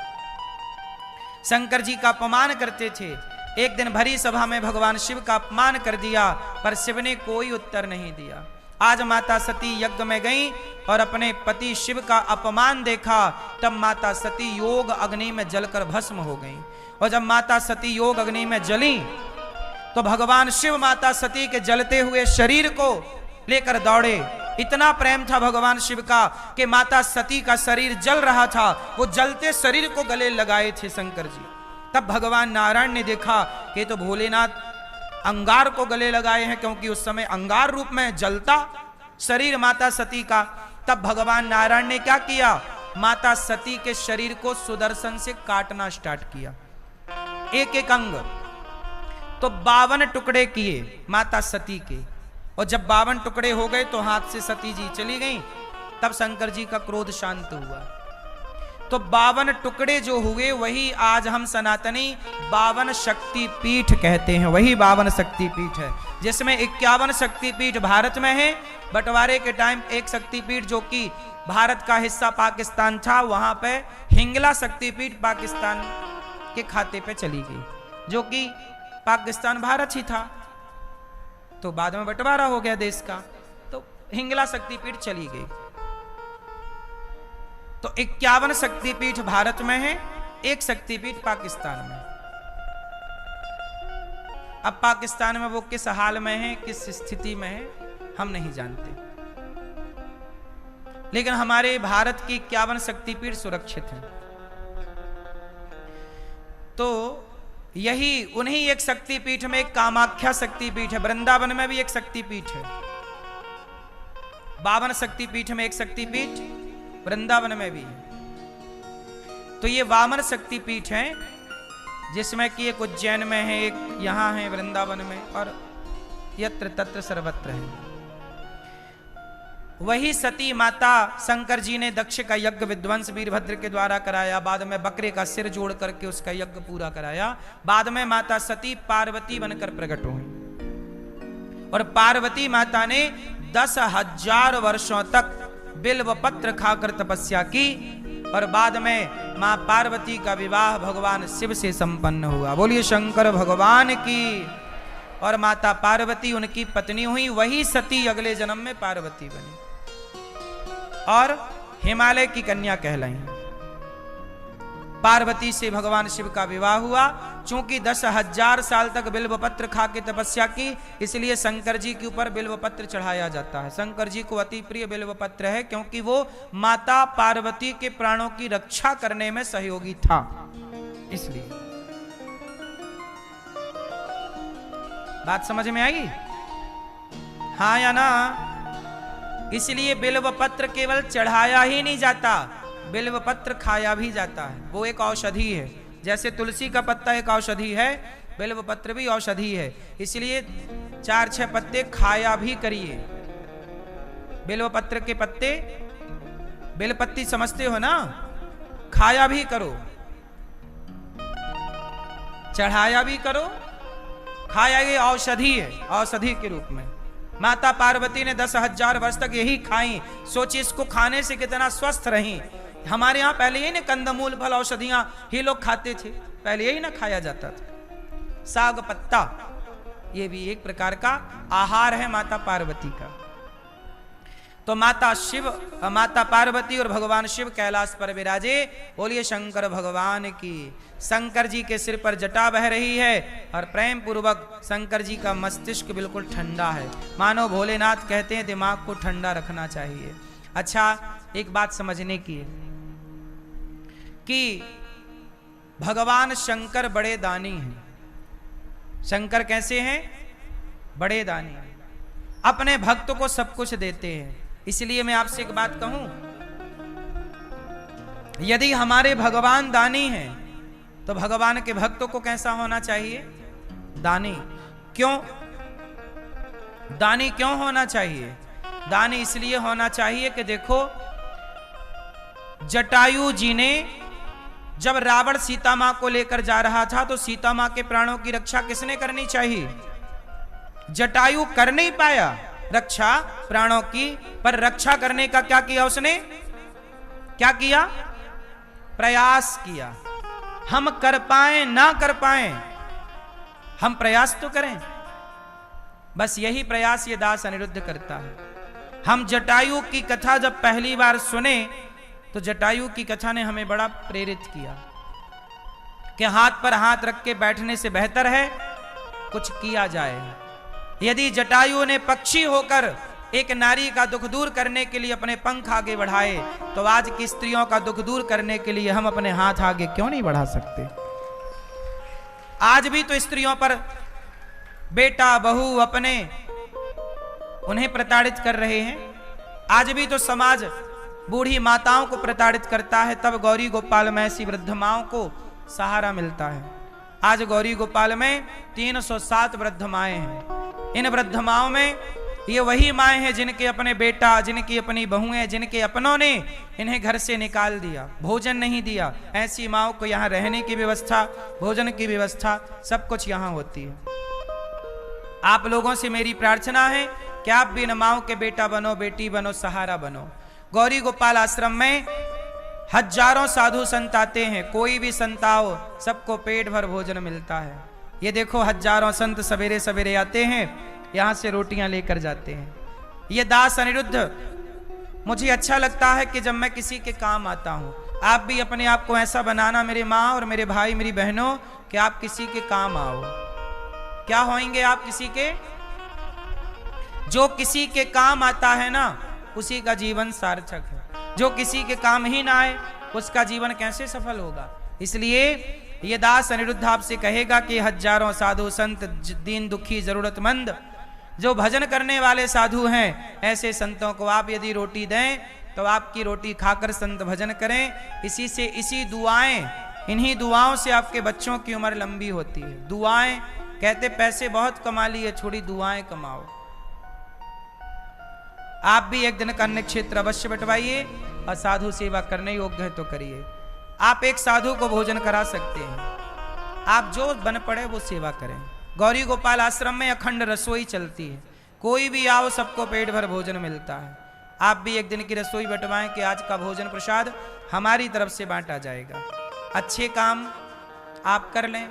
शंकर जी का अपमान करते थे। एक दिन भरी सभा में भगवान शिव का अपमान कर दिया, पर शिव ने कोई उत्तर नहीं दिया। आज माता सती यज्ञ में गई और अपने पति शिव का अपमान देखा, तब माता सती योग अग्नि में जलकर भस्म हो गई। और जब माता सती योग अग्नि में जली तो भगवान शिव माता सती के जलते हुए शरीर को लेकर दौड़े। इतना प्रेम था भगवान शिव का कि माता सती का शरीर जल रहा था, वो जलते शरीर को गले लगाए थे शंकर जी। तब भगवान नारायण ने देखा कि तो भोलेनाथ अंगार को गले लगाए हैं, क्योंकि उस समय अंगार रूप में जलता शरीर माता सती का। तब भगवान नारायण ने क्या किया? माता सती के शरीर को सुदर्शन से काटना स्टार्ट किया, एक एक अंग। तो 52 टुकड़े किए माता सती के, और जब 52 टुकड़े हो गए तो हाथ से सती जी चली गईं। तब शंकर जी का क्रोध शांत हुआ। तो 52 टुकड़े जो हुए वही आज हम सनातनी 52 शक्ति पीठ कहते हैं। वही 52 शक्ति पीठ है, जिसमें 51 शक्ति पीठ भारत में है। बंटवारे के टाइम एक शक्ति पीठ जो कि भारत का हिस्सा पाकिस्तान था, वहां पे हिंगला शक्ति पीठ पाकिस्तान के खाते पे चली गई, जो कि पाकिस्तान भारत ही था। तो बाद में बंटवारा हो गया देश का, तो हिंगला शक्तिपीठ चली गई। तो 51 शक्तिपीठ भारत में है, एक शक्तिपीठ पाकिस्तान में। अब पाकिस्तान में वो किस हाल में है, किस स्थिति में है, हम नहीं जानते। लेकिन हमारे भारत की 51 शक्तिपीठ सुरक्षित हैं। तो यही उन्हीं एक शक्तिपीठ में एक कामाख्या शक्तिपीठ है, वृंदावन में भी एक शक्तिपीठ है। 52 शक्तिपीठ में एक शक्तिपीठ वृंदावन में भी है। तो ये वामन शक्तिपीठ है, जिसमें कि एक उज्जैन में है, एक यहां है वृंदावन में, और यत्र तत्र सर्वत्र है। वही सती माता शंकर जी ने दक्ष का यज्ञ विध्वंस वीरभद्र के द्वारा कराया, बाद में बकरे का सिर जोड़ करके उसका यज्ञ पूरा कराया। बाद में माता सती पार्वती बनकर प्रकट हुई, और पार्वती माता ने 10,000 वर्षों तक बिल्व पत्र खाकर तपस्या की, और बाद में मां पार्वती का विवाह भगवान शिव से संपन्न हुआ। बोलिए शंकर भगवान की। और माता पार्वती उनकी पत्नी हुई, वही सती अगले जन्म में पार्वती बनी और हिमालय की कन्या कहलाई। पार्वती से भगवान शिव का विवाह हुआ। चूंकि 10,000 साल तक बिल्व पत्र खा के तपस्या की, इसलिए शंकर जी के ऊपर बिल्व पत्र चढ़ाया जाता है। शंकर जी को अति प्रिय बिल्व पत्र है, क्योंकि वो माता पार्वती के प्राणों की रक्षा करने में सहयोगी था, इसलिए। बात समझ में आई? हाँ या ना? इसलिए बिल्व पत्र केवल चढ़ाया ही नहीं जाता, बिल्व पत्र खाया भी जाता है। वो एक औषधि है, जैसे तुलसी का पत्ता एक औषधि है, बिल्व पत्र भी औषधि है। इसलिए 4-6 पत्ते खाया भी करिए। बिल्व पत्र के पत्ते, बेलपत्ती समझते हो ना, खाया भी करो, चढ़ाया भी करो, खाया। ये औषधि है, औषधि के रूप में माता पार्वती ने 10,000 वर्ष तक यही खाई। सोचिए इसको खाने से कितना स्वस्थ रही। हमारे यहाँ पहले यही ना कंदमूल फल औषधियां ही लोग खाते थे, पहले यही ना खाया जाता था। साग पत्ता ये भी एक प्रकार का आहार है माता पार्वती का। तो माता पार्वती और भगवान शिव कैलाश पर विराजे। बोलिए शंकर भगवान की। शंकर जी के सिर पर जटा बह रही है और प्रेम पूर्वक शंकर जी का मस्तिष्क बिल्कुल ठंडा है। मानो भोलेनाथ कहते हैं दिमाग को ठंडा रखना चाहिए। अच्छा, एक बात समझने की है कि भगवान शंकर बड़े दानी हैं। शंकर कैसे हैं? बड़े दानी हैं, अपने भक्त को सब कुछ देते हैं। इसलिए मैं आपसे एक बात कहूं, यदि हमारे भगवान दानी हैं तो भगवान के भक्तों को कैसा होना चाहिए? दानी। क्यों दानी क्यों होना चाहिए? दानी इसलिए होना चाहिए कि देखो, जटायु जी ने जब रावण सीता मां को लेकर जा रहा था तो सीता मां के प्राणों की रक्षा किसने करनी चाहिए? जटायु कर नहीं पाया रक्षा प्राणों की, पर रक्षा करने का क्या किया उसने? क्या किया? प्रयास किया। हम कर पाए ना कर पाए, हम प्रयास तो करें। बस यही प्रयास ये दास अनिरुद्ध करता है। हम जटायु की कथा जब पहली बार सुने तो जटायु की कथा ने हमें बड़ा प्रेरित किया कि हाथ पर हाथ रख के बैठने से बेहतर है कुछ किया जाए। यदि जटायु ने पक्षी होकर एक नारी का दुख दूर करने के लिए अपने पंख आगे बढ़ाए, तो आज की स्त्रियों का दुख दूर करने के लिए हम अपने हाथ आगे क्यों नहीं बढ़ा सकते? आज भी तो स्त्रियों पर बेटा बहू अपने उन्हें प्रताड़ित कर रहे हैं। आज भी तो समाज बूढ़ी माताओं को प्रताड़ित करता है, तब गौरी गोपाल में ऐसी वृद्ध माओं को सहारा मिलता है। आज गौरी गोपाल में 307 वृद्ध माएं हैं। इन वृद्ध माओं में ये वही माएं हैं जिनके अपने बेटा, जिनकी अपनी बहुएं, जिनके अपनों ने इन्हें घर से निकाल दिया, भोजन नहीं दिया। ऐसी माओं को यहाँ रहने की व्यवस्था, भोजन की व्यवस्था, सब कुछ यहाँ होती है। आप लोगों से मेरी प्रार्थना है कि आप भी इन माओं के बेटा बनो, बेटी बनो, सहारा बनो। गौरी गोपाल आश्रम में हजारों साधु संत आते हैं। कोई भी संत आओ, सबको पेट भर भोजन मिलता है। ये देखो, हजारों संत सवेरे सवेरे आते हैं, यहां से रोटियां लेकर जाते हैं। ये दास अनिरुद्ध, मुझे अच्छा लगता है कि जब मैं किसी के काम आता हूं, आप भी अपने आप को ऐसा बनाना मेरे माँ और मेरे भाई, मेरी बहनों, कि आप किसी के काम आओ। क्या होंगे आप? किसी के। जो किसी के काम आता है ना, उसी का जीवन सार्थक है। जो किसी के काम ही ना आए, उसका जीवन कैसे सफल होगा? इसलिए ये दास अनिरुद्ध आपसे कहेगा कि हजारों साधु संत, दीन दुखी, जरूरतमंद, जो भजन करने वाले साधु हैं, ऐसे संतों को आप यदि रोटी दें तो आपकी रोटी खाकर संत भजन करें। इसी से, इसी दुआएं, इन्हीं दुआओं से आपके बच्चों की उम्र लंबी होती है। दुआएं कहते पैसे बहुत कमा लिए, थोड़ी दुआएं कमाओ। आप भी एक दिन का अन्य क्षेत्र अवश्य बंटवाइए और साधु सेवा करने योग्य है तो करिए। आप एक साधु को भोजन करा सकते हैं, आप जो बन पड़े वो सेवा करें। गौरी गोपाल आश्रम में अखंड रसोई चलती है, कोई भी आओ सबको पेट भर भोजन मिलता है। आप भी एक दिन की रसोई बंटवाएं कि आज का भोजन प्रसाद हमारी तरफ से बांटा जाएगा। अच्छे काम आप कर लें,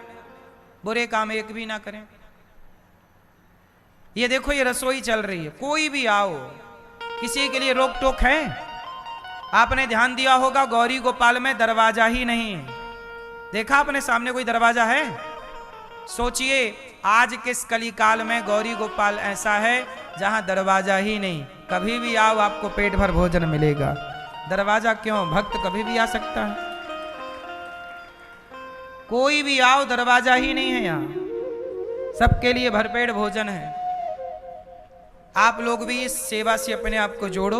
बुरे काम एक भी ना करें। ये देखो, ये रसोई चल रही है, कोई भी आओ, किसी के लिए रोक टोक है? आपने ध्यान दिया होगा गौरी गोपाल में दरवाजा ही नहीं है। देखा आपने सामने कोई दरवाजा है? सोचिए, आज के इस कली काल में गौरी गोपाल ऐसा है जहां दरवाजा ही नहीं। कभी भी आओ आपको पेट भर भोजन मिलेगा। दरवाजा क्यों? भक्त कभी भी आ सकता है। कोई भी आओ, दरवाजा ही नहीं है यहाँ, सबके लिए भरपेट भोजन है। आप लोग भी इस सेवा से अपने आप को जोड़ो।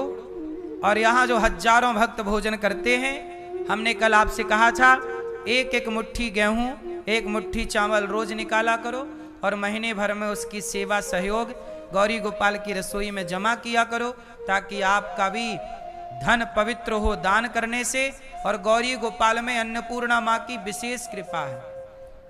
और यहाँ जो हजारों भक्त भोजन करते हैं, हमने कल आपसे कहा था, एक एक मुट्ठी गेहूं, एक मुट्ठी चावल रोज निकाला करो और महीने भर में उसकी सेवा सहयोग गौरी गोपाल की रसोई में जमा किया करो, ताकि आपका भी धन पवित्र हो दान करने से। और गौरी गोपाल में अन्नपूर्णा माँ की विशेष कृपा है।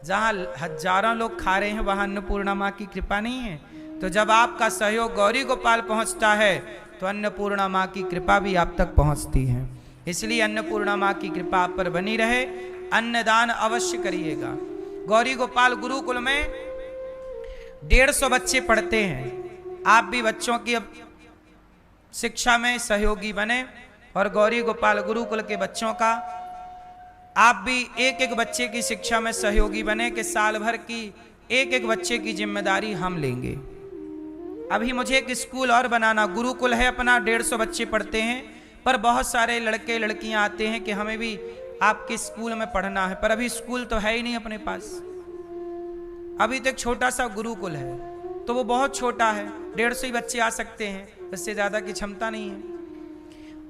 जहाँ हजारों लोग खा रहे हैं, वहाँ अन्नपूर्णा माँ की कृपा नहीं है। तो जब आपका सहयोग गौरी गोपाल पहुँचता है तो अन्नपूर्णा माँ की कृपा भी आप तक पहुँचती है। इसलिए अन्नपूर्णा माँ की कृपा आप पर बनी रहे। अन्नदान अवश्य करिएगा। गौरी गोपाल गुरुकुल में 150 बच्चे पढ़ते हैं। आप भी बच्चों की अब शिक्षा में सहयोगी बने और गौरी गोपाल गुरुकुल के बच्चों का आप भी एक एक बच्चे की शिक्षा में सहयोगी बने कि साल भर की एक एक बच्चे की जिम्मेदारी हम लेंगे। अभी मुझे एक स्कूल और बनाना, गुरुकुल है अपना, 150 बच्चे पढ़ते हैं, पर बहुत सारे लड़के लड़कियां आते हैं कि हमें भी आपके स्कूल में पढ़ना है, पर अभी स्कूल तो है ही नहीं अपने पास। अभी तो एक छोटा सा गुरुकुल है, तो वो बहुत छोटा है, 150 ही बच्चे आ सकते हैं, इससे ज्यादा की क्षमता नहीं है।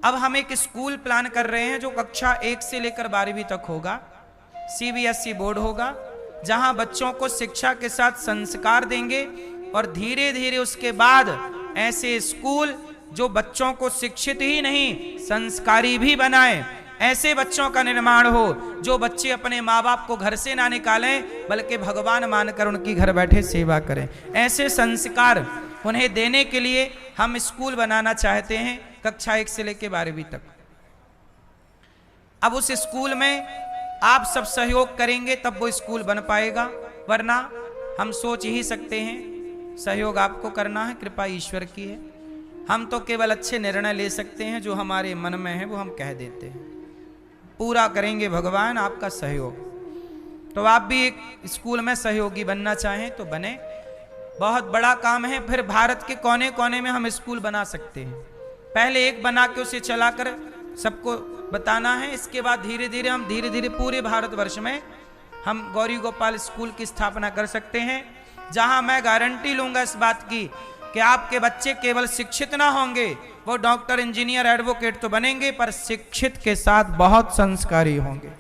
अब हम एक स्कूल प्लान कर रहे हैं जो कक्षा 1 से लेकर 12वीं तक होगा, CBSE बोर्ड होगा, जहां बच्चों को शिक्षा के साथ संस्कार देंगे और धीरे धीरे उसके बाद ऐसे स्कूल जो बच्चों को शिक्षित ही नहीं संस्कारी भी बनाए, ऐसे बच्चों का निर्माण हो जो बच्चे अपने माँ बाप को घर से ना निकालें बल्कि भगवान मानकर उनकी घर बैठे सेवा करें। ऐसे संस्कार उन्हें देने के लिए हम स्कूल बनाना चाहते हैं कक्षा 1 से लेकर 12वीं तक। अब उस स्कूल में आप सब सहयोग करेंगे तब वो स्कूल बन पाएगा, वरना हम सोच ही सकते हैं। सहयोग आपको करना है, कृपा ईश्वर की है। हम तो केवल अच्छे निर्णय ले सकते हैं, जो हमारे मन में है वो हम कह देते हैं। पूरा करेंगे भगवान आपका सहयोग। तो आप भी एक स्कूल में सहयोगी बनना चाहें तो बने, बहुत बड़ा काम है। फिर भारत के कोने कोने में हम स्कूल बना सकते हैं। पहले एक बना के उसे चलाकर सबको बताना है, इसके बाद धीरे धीरे पूरे भारतवर्ष में हम गौरी गोपाल स्कूल की स्थापना कर सकते हैं, जहां मैं गारंटी लूंगा इस बात की कि आपके बच्चे केवल शिक्षित ना होंगे, वो डॉक्टर, इंजीनियर, एडवोकेट तो बनेंगे, पर शिक्षित के साथ बहुत संस्कारी होंगे।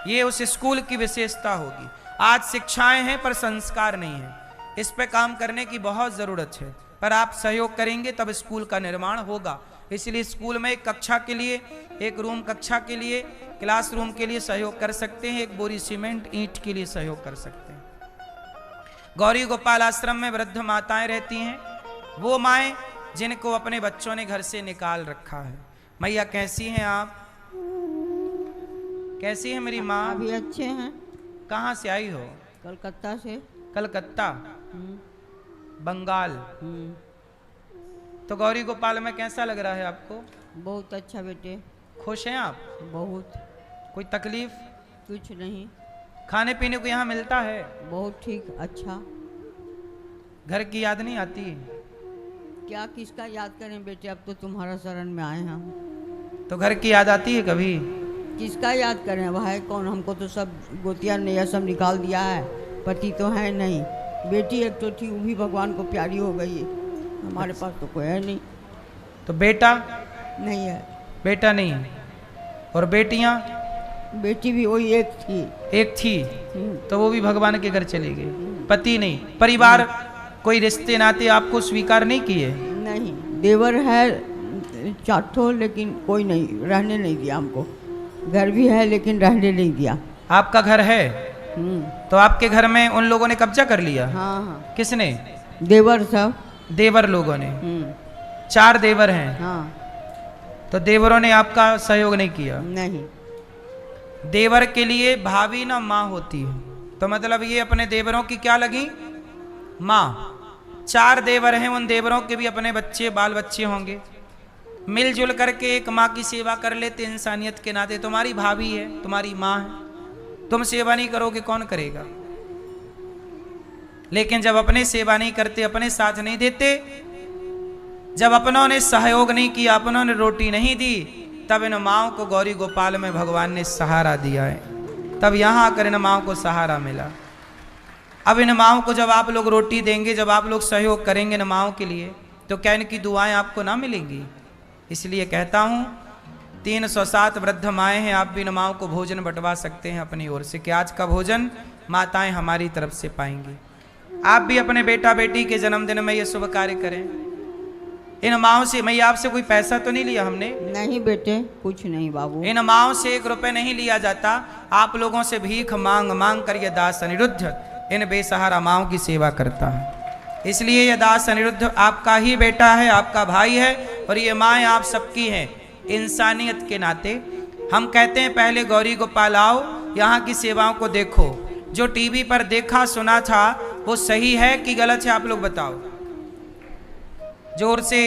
ये उस स्कूल की विशेषता होगी। आज शिक्षाएं हैं पर संस्कार नहीं है, इस पे काम करने की बहुत जरूरत है, पर आप सहयोग करेंगे तब स्कूल का निर्माण होगा। इसलिए स्कूल में एक कक्षा के लिए, एक रूम कक्षा के लिए, क्लासरूम के लिए सहयोग कर सकते हैं, एक बोरी सीमेंट ईंट के लिए सहयोग कर सकते हैं। गौरी गोपाल आश्रम में वृद्ध माताएं रहती हैं, वो माएं जिनको अपने बच्चों ने घर से निकाल रखा है। मैया कैसी हैं आप? कैसी है मेरी माँ? अभी अच्छे हैं। कहाँ से आई हो? कलकत्ता से। कलकत्ता, बंगाल। तो गौरी गोपाल में कैसा लग रहा है आपको? बहुत अच्छा बेटे। खुश हैं आप? बहुत। कोई तकलीफ? कुछ नहीं। खाने पीने को यहाँ मिलता है? बहुत ठीक, अच्छा। घर की याद नहीं आती? क्या किसका याद करें बेटे, अब तो तुम्हारा शरण में आए हम। तो घर की याद आती है कभी? किसका याद करें भाई, कौन, हमको तो सब गोतिया ने यह सब निकाल दिया है, पति तो है नहीं, बेटी एक तो थी वो भी भगवान को प्यारी हो गई, हमारे पास तो कोई है नहीं। तो बेटा? नहीं है। बेटा नहीं, और बेटियां? बेटी भी वही एक थी। एक थी, तो वो भी भगवान के घर चली गई। पति नहीं, परिवार, कोई रिश्ते नाते आपको स्वीकार नहीं किए? नहीं, देवर है 4 ठो, लेकिन कोई नहीं, रहने नहीं दिया हमको। घर भी है लेकिन रहने नहीं दिया। आपका घर है? तो आपके घर में उन लोगों ने कब्जा कर लिया? हाँ हाँ। किसने? देवर सब। देवर लोगों ने? 4 देवर हैं? हाँ। तो देवरों ने आपका सहयोग नहीं किया? नहीं। देवर के लिए भाभी ना माँ होती है, तो मतलब ये अपने देवरों की क्या लगी? माँ। 4 देवर हैं, उन देवरों के भी अपने बच्चे, बाल बच्चे होंगे। मिलजुल करके एक माँ की सेवा कर लेते इंसानियत के नाते। तुम्हारी भाभी है, तुम्हारी माँ है, तुम सेवा नहीं करोगे कौन करेगा? लेकिन जब अपने सेवा नहीं करते, अपने साथ नहीं देते, जब अपनों ने सहयोग नहीं किया, अपनों ने रोटी नहीं दी, तब इन माओं को गौरी गोपाल में भगवान ने सहारा दिया है। तब यहाँ आकर इन माओं को सहारा मिला। अब इन माओं को जब आप लोग रोटी देंगे, जब आप लोग सहयोग करेंगे इन माओं के लिए, तो क्या इनकी दुआएं आपको ना मिलेंगी? इसलिए कहता हूँ 307 वृद्ध माएँ हैं, आप भी इन माओं को भोजन बंटवा सकते हैं अपनी ओर से, कि आज का भोजन माताएं हमारी तरफ से पाएंगी। आप भी अपने बेटा बेटी के जन्मदिन में ये शुभ कार्य करें। इन माओं से, मैं आपसे कोई पैसा तो नहीं लिया हमने? नहीं बेटे, कुछ नहीं बाबू। इन माओं से 1 रुपए नहीं लिया जाता। आप लोगों से भीख मांग मांग कर यह दास अनिरुद्ध इन बेसहारा माओं की सेवा करता है। इसलिए यह दास अनिरुद्ध आपका ही बेटा है, आपका भाई है, और ये माएँ आप सबकी हैं। इंसानियत के नाते हम कहते हैं पहले गौरी गोपाल आओ, यहाँ की सेवाओं को देखो। जो टीवी पर देखा सुना था वो सही है कि गलत है? आप लोग बताओ जोर से।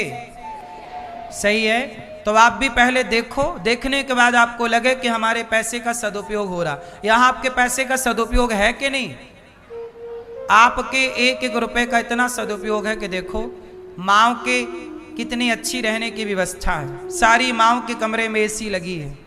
सही है। तो आप भी पहले देखो, देखने के बाद आपको लगे कि हमारे पैसे का सदुपयोग हो रहा। यहां आपके पैसे का सदुपयोग है कि नहीं? आपके एक एक रुपए का इतना सदुपयोग है कि देखो माओ के कितनी अच्छी रहने की व्यवस्था है। सारी माओ के कमरे में एसी लगी है,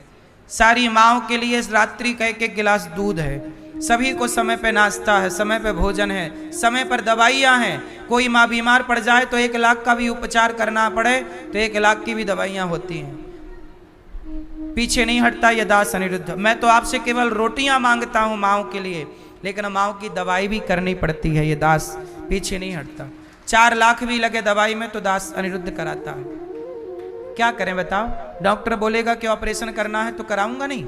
सारी माओ के लिए रात्रि का एक एक गिलास दूध है, सभी को समय पे नाश्ता है, समय पे भोजन है, समय पर दवाइयाँ हैं। कोई माँ बीमार पड़ जाए तो 1 लाख का भी उपचार करना पड़े तो 1 लाख की भी दवाइयाँ होती हैं। पीछे नहीं हटता ये दास अनिरुद्ध। मैं तो आपसे केवल रोटियां मांगता हूं माओ के लिए, लेकिन माओ की दवाई भी करनी पड़ती है। ये दास पीछे नहीं हटता। 4 लाख भी लगे दवाई में तो दास अनिरुद्ध कराता है। क्या करें बताओ? डॉक्टर बोलेगा कि ऑपरेशन करना है तो कराऊंगा नहीं।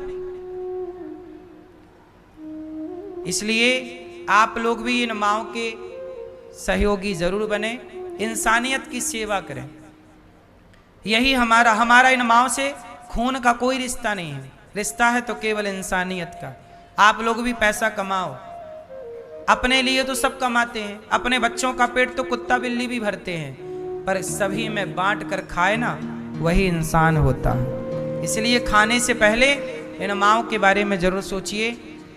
इसलिए आप लोग भी इन माओ के सहयोगी जरूर बने, इंसानियत की सेवा करें। यही हमारा इन माओ से खून का कोई रिश्ता नहीं है, रिश्ता है तो केवल इंसानियत का। आप लोग भी पैसा कमाओ, अपने लिए तो सब कमाते हैं, अपने बच्चों का पेट तो कुत्ता बिल्ली भी भरते हैं, पर सभी में बांट कर खाए ना वही इंसान होता है। इसलिए खाने से पहले इन माओ के बारे में जरूर सोचिए,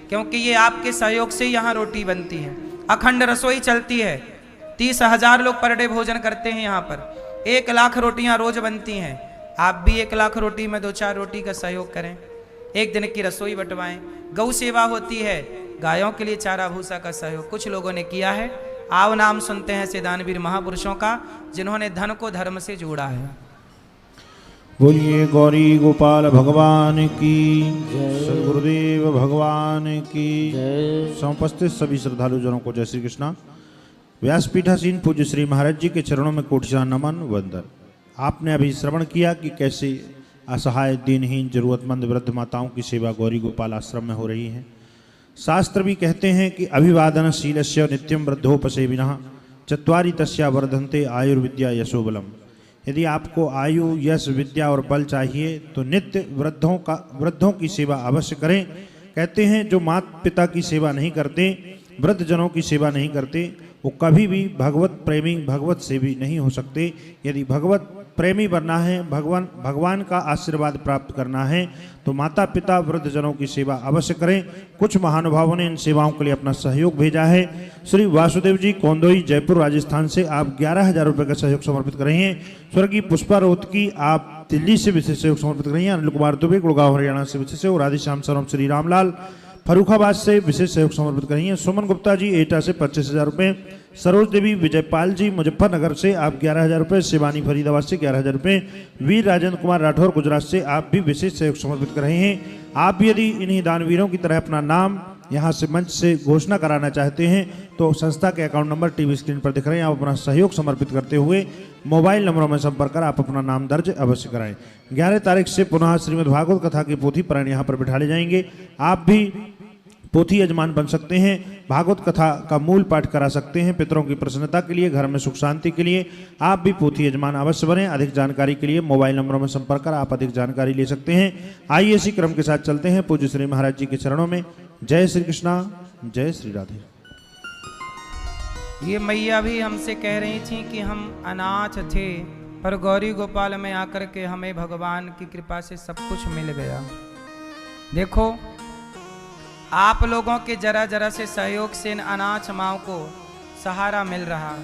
क्योंकि ये आपके सहयोग से यहाँ रोटी बनती है। अखंड रसोई चलती है, 30,000 लोग पर डे भोजन करते हैं यहाँ पर, 1 लाख रोटियाँ रोज बनती हैं। आप भी 1 लाख रोटी में 2-4 रोटी का सहयोग करें, 1 दिन की रसोई बंटवाएं। गौ सेवा होती है, गायों के लिए चारा भूसा का सहयोग कुछ लोगों ने किया है। आओ नाम सुनते हैं ऐसे दानवीर महापुरुषों का जिन्होंने धन को धर्म से जोड़ा है। बोलिए गौरी गोपाल भगवान की, सदगुरुदेव भगवान की। समुपस्थित सभी श्रद्धालु जनों को जय श्री कृष्णा। व्यासपीठासीन पूज्य श्री महाराज जी के चरणों में कोटि नमन वंदन। आपने अभी श्रवण किया कि कैसे असहाय दीनहीन जरूरतमंद वृद्ध माताओं की सेवा गौरी गोपाल आश्रम में हो रही है। शास्त्र भी कहते हैं कि अभिवादन शीलस्य नित्यम वृद्धोपसेविनः चत्वारि तस्या वर्धन्ते आयुर्विद्या यशोबलम। यदि आपको आयु यश विद्या और बल चाहिए तो नित्य वृद्धों की सेवा अवश्य करें। कहते हैं जो माता पिता की सेवा नहीं करते, वृद्ध जनों की सेवा नहीं करते, वो कभी भी भगवत प्रेमी भगवत सेवी नहीं हो सकते। यदि भगवत प्रेमी बनना है, भगवान का आशीर्वाद प्राप्त करना है तो माता पिता वृद्ध जनों की सेवा अवश्य करें। कुछ महानुभावों ने इन सेवाओं के लिए अपना सहयोग भेजा है। श्री वासुदेव जी कोंदोई जयपुर राजस्थान से आप 11,000 रुपये का सहयोग समर्पित कर रहे हैं। स्वर्गीय पुष्पा रोहतकी आप दिल्ली से विशेष सहयोग समर्पित कर रही हैं। अनिल कुमार दुबे गुड़गांव हरियाणा से विशेष सहयोग। राधेश्याम शर्मा श्री रामलाल फरुखाबाद से विशेष सहयोग समर्पित कर रही हैं। सुमन गुप्ता जी एटा से 25,000 रुपये। सरोज देवी विजयपाल जी मुजफ्फरनगर से आप 11,000 रुपये। शिवानी फरीदाबाद से 11,000 रुपये। वीर राजेंद्र कुमार राठौर गुजरात से आप भी विशेष सहयोग समर्पित कर रहे हैं। आप भी यदि इन्हीं दानवीरों की तरह अपना नाम यहाँ से मंच से घोषणा कराना चाहते हैं तो संस्था के अकाउंट नंबर टीवी स्क्रीन पर दिख रहे हैं। आप अपना सहयोग समर्पित करते हुए मोबाइल नंबरों में संपर्क कर आप अपना नाम दर्ज अवश्य कराएं। 11 तारीख से पुनः श्रीमद् भागवत कथा की पोथी पारायण यहाँ पर बिठाले जाएंगे। आप भी पोथी यजमान बन सकते हैं, भागवत कथा का मूल पाठ करा सकते हैं। पितरों की प्रसन्नता के लिए, घर में सुख शांति के लिए आप भी पोथी यजमान अवश्य बने। अधिक जानकारी के लिए मोबाइल नंबरों में संपर्क कर आप अधिक जानकारी ले सकते हैं। आइए इसी क्रम के साथ चलते हैं पूज्य श्री महाराज जी के चरणों में। जय श्री कृष्णा, जय श्री राधे। ये मैया भी हमसे कह रही थी कि हम अनाथ थे, पर गौरी गोपाल में आकर के हमें भगवान की कृपा से सब कुछ मिल गया। देखो आप लोगों के जरा जरा से सहयोग से इन अनाथ माओं को सहारा मिल रहा है।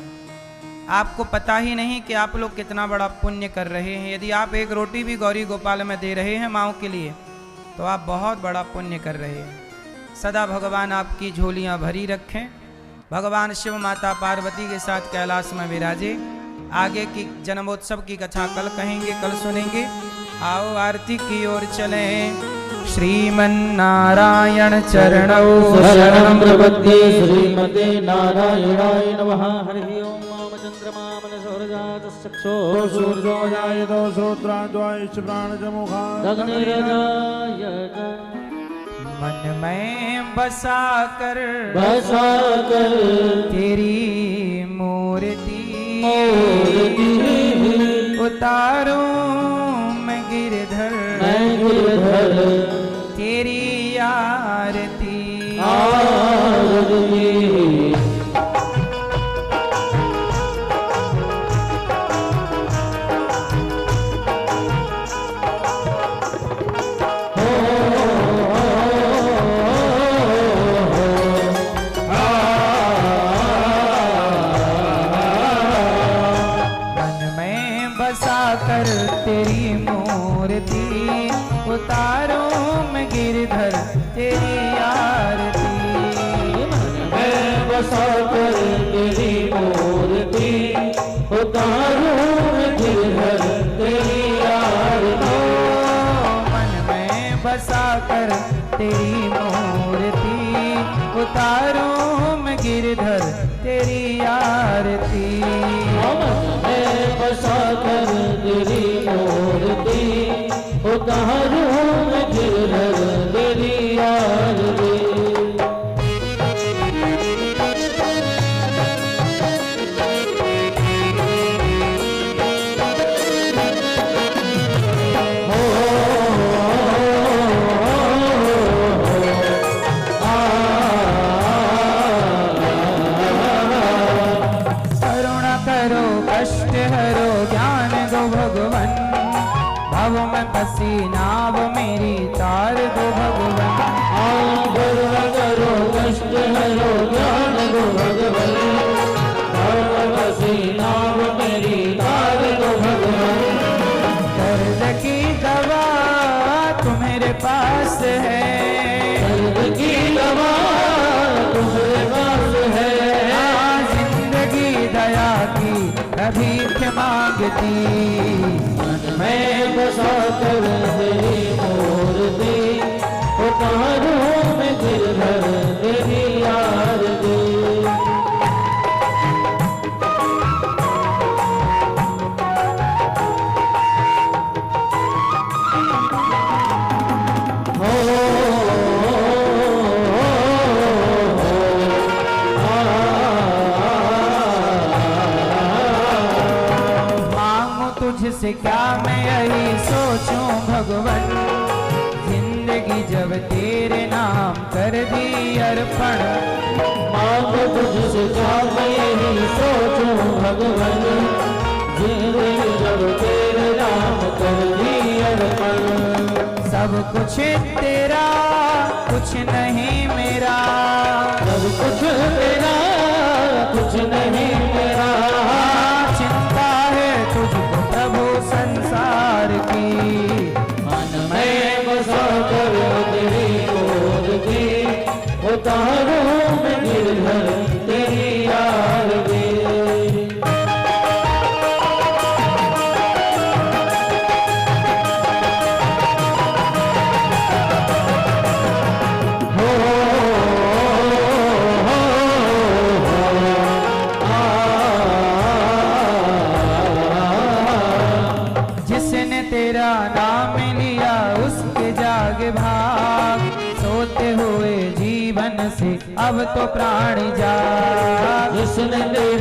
आपको पता ही नहीं कि आप लोग कितना बड़ा पुण्य कर रहे हैं। यदि आप एक रोटी भी गौरी गोपाल में दे रहे हैं माओं के लिए तो आप बहुत बड़ा पुण्य कर रहे हैं। सदा भगवान आपकी झोलियां भरी रखें। भगवान शिव माता पार्वती के साथ कैलाश में विराजे। आगे की जन्मोत्सव की कथा कल कहेंगे, कल सुनेंगे। आओ आरती की ओर चलें। श्रीमन्नारायण चरणौ शरणं प्रपद्ये। श्रीमते नारायणाय नमः। हरि ओम। चंद्रमा मनसोरजातश्चक्षो सूर्यो जायतो श्रोत्राद्वायश्च प्राणजमुखात् अग्निर्जायत। मन में बसा कर तेरी मूर्ति उतारूं मैं गिरधर तेरी आरती। मूर्ति, उतारूं मैं गिरधर तेरी आरती। मैं बसा कर तेरी मूर्ति, उतारूं मैं गिरधर तेरी आरती। मन में बसा कर तेरी मूर्ति, उतारूं मैं गिरधर तेरी आरती। मन में बसा कर तेरी मूर्ति, उतारूं मैं गिरधर तेरी आरती। कष्ट हरो ज्ञान दो भगवन, भव में फंसी नाव मेरी तार दो भगवन। करो कष्ट हरो ज्ञान दो भगवन, भव में फंसी नाव मेरी तार दो भगवन। दर्द की दवा तुम्हारे पास है, दर्द की दवा तुम्हारे पास है। दया की भीख मांगती, मन में बसा कर तेरी मूर्ति, उतारूं मैं गिरधर तेरी आरती। तुझसे क्या मैं यही सोचूं भगवन, जिंदगी जब तेरे नाम कर दी अर्पण। मांगो तुझसे क्या मैं यही सोचूं भगवन, जिंदगी जब तेरे नाम कर दी अर्पण। सब कुछ तेरा कुछ नहीं मेरा, सब कुछ तेरा कुछ नहीं मेरा। चिंता है तुझको प्रभु संसार की, मन में बसा कर तेरी मूर्ति, उतारूं मैं गिरधर तेरी आरती। तेरा नाम लिया उसके जागे भाग, सोते हुए जीवन से अब तो प्राण जाग। जिसने तेरा